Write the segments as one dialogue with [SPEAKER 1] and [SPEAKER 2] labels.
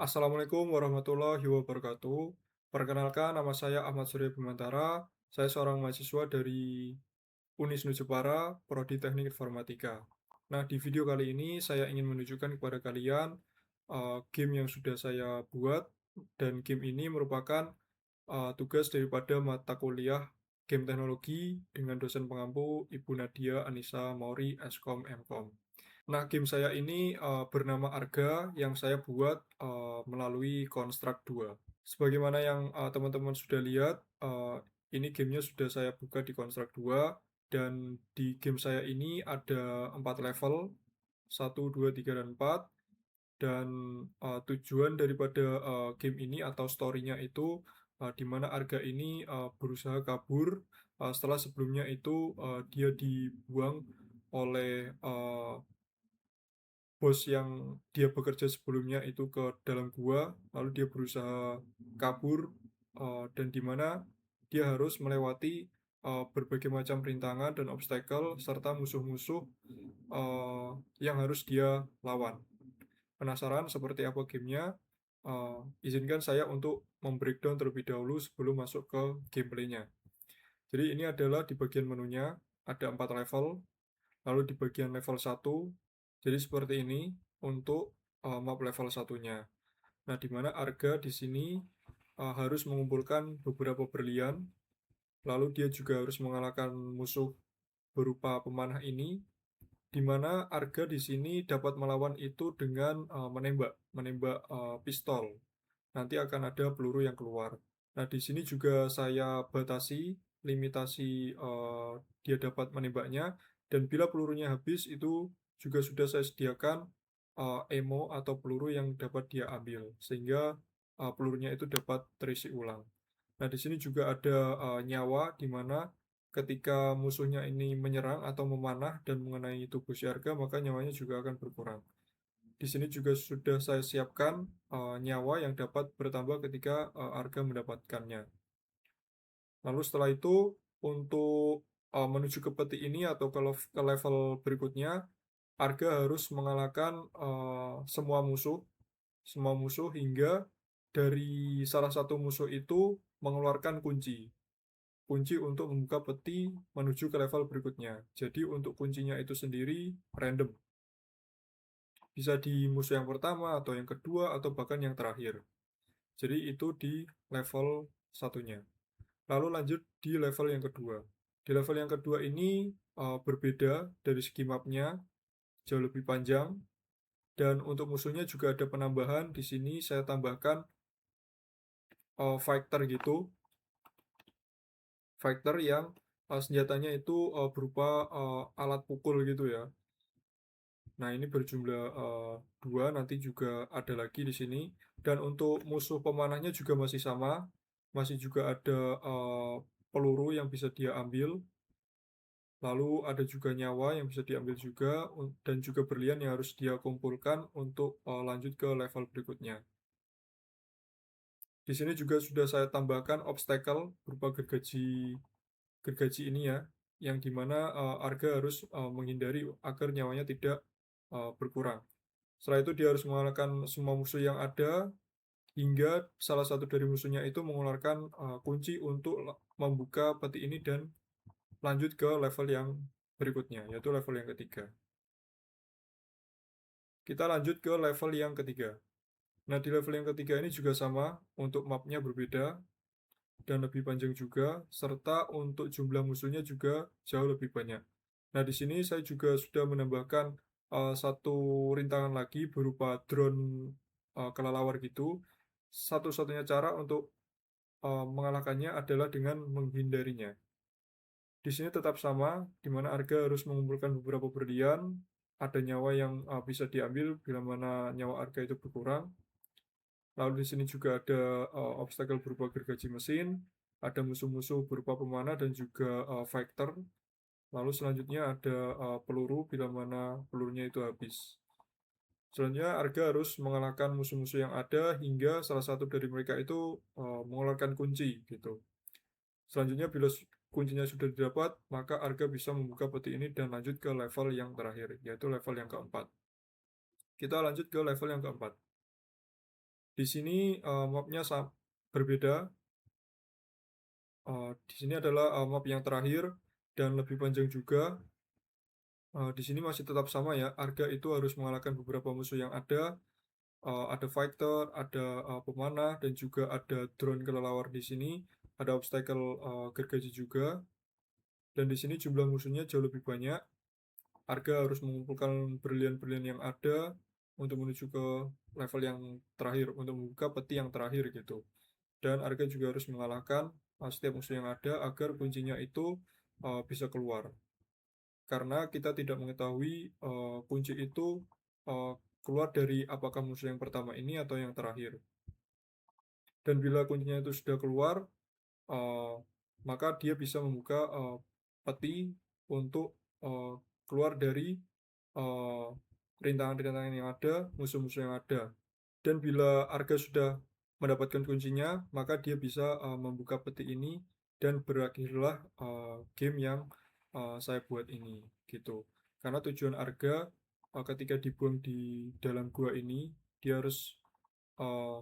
[SPEAKER 1] Assalamualaikum warahmatullahi wabarakatuh. Perkenalkan, nama saya Ahmad Surya Bimantara. Saya seorang mahasiswa dari Unisnu Jepara, Prodi Teknik Informatika. Nah, di video kali ini saya ingin menunjukkan kepada kalian game yang sudah saya buat, dan game ini merupakan tugas daripada mata kuliah Game Teknologi dengan dosen pengampu Ibu Nadia Anissa Mauri Eskom Mkom. Nah, game saya ini bernama Arga yang saya buat melalui Construct 2. Sebagaimana yang teman-teman sudah lihat, ini gamenya sudah saya buka di Construct 2, dan di game saya ini ada 4 level, 1, 2, 3, dan 4. Dan tujuan daripada game ini atau story-nya itu di mana Arga ini berusaha kabur setelah sebelumnya itu dia dibuang oleh bos yang dia bekerja sebelumnya itu ke dalam gua, lalu dia berusaha kabur, dan di mana dia harus melewati berbagai macam rintangan dan obstacle serta musuh-musuh uh, yang harus dia lawan. Penasaran seperti apa gamenya? Izinkan saya untuk membreakdown terlebih dahulu sebelum masuk ke gameplaynya. Jadi ini adalah di bagian menunya, ada 4 level. Lalu di bagian level 1, jadi seperti ini untuk map level satunya. Nah, di mana Arga di sini harus mengumpulkan beberapa berlian, lalu dia juga harus mengalahkan musuh berupa pemanah ini, di mana Arga di sini dapat melawan itu dengan menembak pistol. Nanti akan ada peluru yang keluar. Nah, di sini juga saya batasi limitasi dia dapat menembaknya, dan bila pelurunya habis itu juga sudah saya sediakan ammo atau peluru yang dapat dia ambil sehingga pelurunya itu dapat terisi ulang. Nah, di sini juga ada nyawa di mana ketika musuhnya ini menyerang atau memanah dan mengenai tubuh si Arga, maka nyawanya juga akan berkurang. Di sini juga sudah saya siapkan nyawa yang dapat bertambah ketika Arga mendapatkannya. Lalu setelah itu, untuk menuju ke peti ini atau ke level berikutnya, Arga harus mengalahkan semua musuh hingga dari salah satu musuh itu mengeluarkan kunci. Kunci untuk membuka peti menuju ke level berikutnya. Jadi untuk kuncinya itu sendiri random. Bisa di musuh yang pertama, atau yang kedua, atau bahkan yang terakhir. Jadi itu di level satunya. Lalu lanjut di level yang kedua. Di level yang kedua ini berbeda dari segi mapnya, jauh lebih panjang. Dan untuk musuhnya juga ada penambahan. Di sini saya tambahkan fighter gitu. Fighter yang senjatanya itu berupa alat pukul gitu ya. Nah, ini berjumlah 2, nanti juga ada lagi di sini. Dan untuk musuh pemanahnya juga masih sama, masih juga ada peluru yang bisa dia ambil, lalu ada juga nyawa yang bisa diambil juga, dan juga berlian yang harus dia kumpulkan untuk lanjut ke level berikutnya. Di sini juga sudah saya tambahkan obstacle berupa gergaji gergaji ini ya, yang dimana Arga harus menghindari agar nyawanya tidak berkurang. Setelah itu dia harus mengalahkan semua musuh yang ada hingga salah satu dari musuhnya itu mengeluarkan kunci untuk membuka peti ini dan lanjut ke level yang berikutnya, yaitu level yang ketiga. Kita lanjut ke level yang ketiga. Nah, di level yang ketiga ini juga sama, untuk mapnya berbeda dan lebih panjang juga, serta untuk jumlah musuhnya juga jauh lebih banyak. Nah, di sini saya juga sudah menambahkan satu rintangan lagi berupa drone kelelawar gitu. Satu-satunya cara untuk mengalahkannya adalah dengan menghindarinya. Di sini tetap sama, di mana Arga harus mengumpulkan beberapa berlian, ada nyawa yang bisa diambil bila mana nyawa Arga itu berkurang. Lalu di sini juga ada obstacle berupa gergaji mesin, ada musuh-musuh berupa pemanah dan juga fighter. Lalu selanjutnya ada peluru bila mana pelurunya itu habis. Selanjutnya Arga harus mengalahkan musuh-musuh yang ada hingga salah satu dari mereka itu mengeluarkan kunci gitu. Selanjutnya bila kuncinya sudah didapat, maka Arga bisa membuka peti ini dan lanjut ke level yang terakhir, yaitu level yang keempat. Kita lanjut ke level yang keempat. Di sini, map-nya berbeda, di sini adalah, map yang terakhir dan lebih panjang juga. Di sini masih tetap sama ya, Arga itu harus mengalahkan beberapa musuh yang ada fighter, ada, pemanah, dan juga ada drone kelelawar di sini, ada obstacle, gergaji juga, dan di sini jumlah musuhnya jauh lebih banyak. Arga harus mengumpulkan berlian-berlian yang ada untuk menuju ke level yang terakhir, untuk membuka peti yang terakhir gitu. Dan Arga juga harus mengalahkan, setiap musuh yang ada agar kuncinya itu, bisa keluar. Karena kita tidak mengetahui, kunci itu, eee, keluar dari apakah musuh yang pertama ini atau yang terakhir. Dan bila kuncinya itu sudah keluar, eee, maka dia bisa membuka, peti untuk, keluar dari, eee, rintangan-rintangan yang ada, musuh-musuh yang ada. Dan bila Arga sudah mendapatkan kuncinya, maka dia bisa, membuka peti ini dan berakhirlah, game yang, saya buat ini, gitu. Karena tujuan Arga, ketika dibuang di dalam gua ini, dia harus, eee,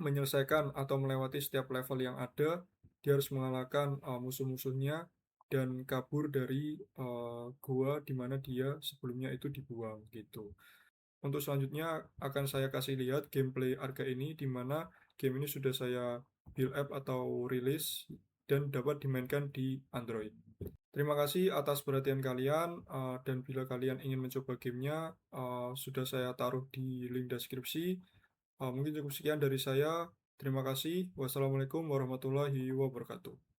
[SPEAKER 1] menyelesaikan atau melewati setiap level yang ada, dia harus mengalahkan, musuh-musuhnya dan kabur dari, gua di mana dia sebelumnya itu dibuang, gitu. Untuk selanjutnya akan saya kasih lihat gameplay Arga ini di mana game ini sudah saya build up atau rilis dan dapat dimainkan di Android. Terima kasih atas perhatian kalian, dan bila kalian ingin mencoba gamenya, sudah saya taruh di link deskripsi. Mungkin cukup sekian dari saya. Terima kasih. Wassalamualaikum warahmatullahi wabarakatuh.